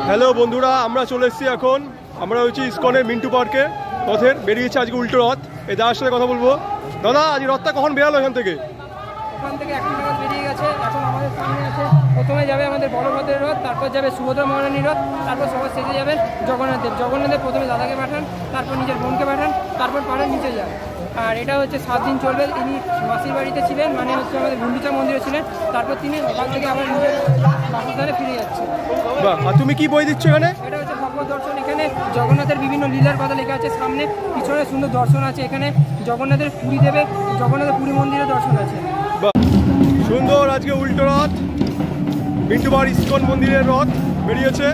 Hello বন্ধুরা, আমরা চলে এসেছি এখন। আমরা হচ্ছি ইসকনের মিন্টু পার্কে রথের বেরিয়েছে আজকে উল্টো রথ। এই দাদার সাথে কথা বলবো। দাদা, আজ রথটা কখন বেরালো এখান থেকে? ওখান থেকে এখন নাগাদ বেরিয়ে গেছে। এখন আমাদের সামনে আছে, প্রথমে যাবে আমাদের বলভদ্রের রথ, তারপর যাবে সুভদ্রা মহারানীর রথ, তারপর সবার শেষে যাবেন জগন্নাথদেব প্রথমে দাদাকে পাঠান, তারপর নিজের বোনকে পাঠান, তারপর পাঠান নিচে যান। আর এটা হচ্ছে 7 দিন চলবে। ইনি মাসির বাড়িতে ছিলেন, মানে হচ্ছে আমাদের গুন্ডিচা মন্দিরে ছিলেন। তারপর তিনি ওখান থেকে আবার নিজের বাসস্থানে ফিরে যাচ্ছেন। বাহ, আর তুমি কি বই দিচ্ছ এখানে? এটা হচ্ছে ভগবত দর্শন। এখানে জগন্নাথের বিভিন্ন লীলার কথা লেখা আছে। সামনে পিছনে সুন্দর দর্শন আছে। এখানে জগন্নাথের পুরী দেবে, জগন্নাথের পুরী মন্দিরের দর্শন আছে। সুন্দর আজকে উল্টো রথ, মিন্টু পার্ক ইসকন মন্দিরের রথ বেরিয়েছে।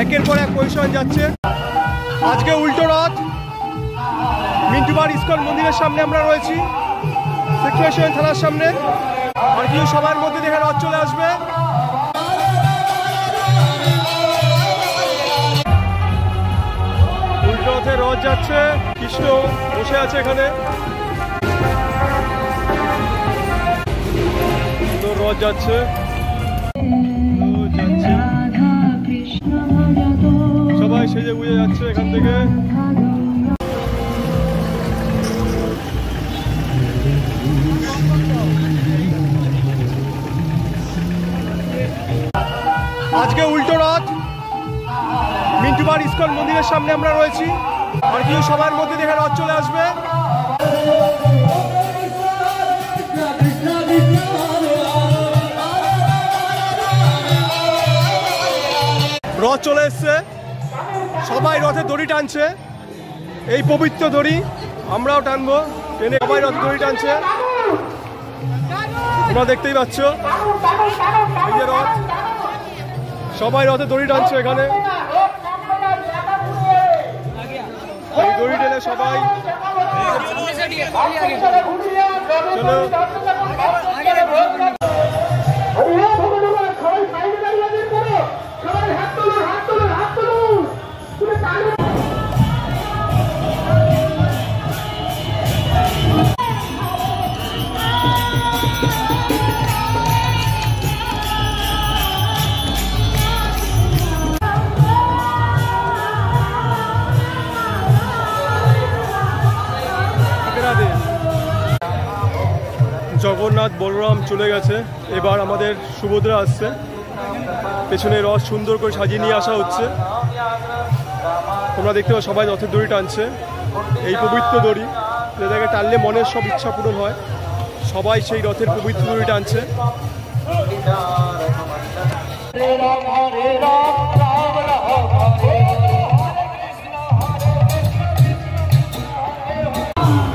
একের পর এক পজিশন যাচ্ছে। আজকে উল্টো রথ মিন্টু পার্ক ইসকন মন্দিরের সামনে আমরা রয়েছি, সেক্টর থানার সামনে। আর কিছু সবার মধ্যে দেখে রথ চলে আসবে। উল্টো রথে রথ যাচ্ছে, কৃষ্ণ বসে আছে এখানে। রথ যাচ্ছে, সবাই সেজে বুঝে যাচ্ছে এখান থেকে। আজকে উল্টো রথ মিন্টু পার্ক ইসকন মন্দিরের সামনে আমরা রয়েছি। আর কিছু সবার মধ্যে দেখে রথ চলে আসবে। রথ চলে এসছে, সবাই রথের দড়ি টানছে। এই পবিত্র দড়ি আমরাও টানবো, টেনে সবাই রথের দড়ি টানছে। তোমরা দেখতেই পাচ্ছ এই যে রথ, সবাই রথের দড়ি টানছে এখানে। এই দড়ি টেনে সবাই চলো। জগন্নাথ বলরাম চলে গেছে, এবার আমাদের সুভদ্রা আসছে। পেছনে রথ সুন্দর করে সাজিয়ে নিয়ে আসা হচ্ছে। তোমরা দেখতে পাচ্ছ সবাই রথের দড়ি টানছে। এই পবিত্র দড়ি যেটাকে টানলে মনের সব ইচ্ছা পূরণ হয়। সবাই সেই রথের পবিত্র দড়ি টানছে।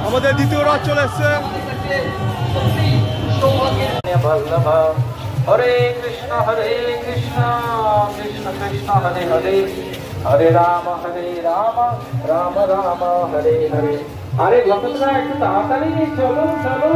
আমাদের দ্বিতীয় রথ চলে এসছে। হরে কৃষ্ণ কৃষ্ণ কৃষ্ণ হরে হরে, হরে রাম রাম রাম হরে হরে। আরে ভক্তরা একটু তাড়াতাড়ি চলো চলো।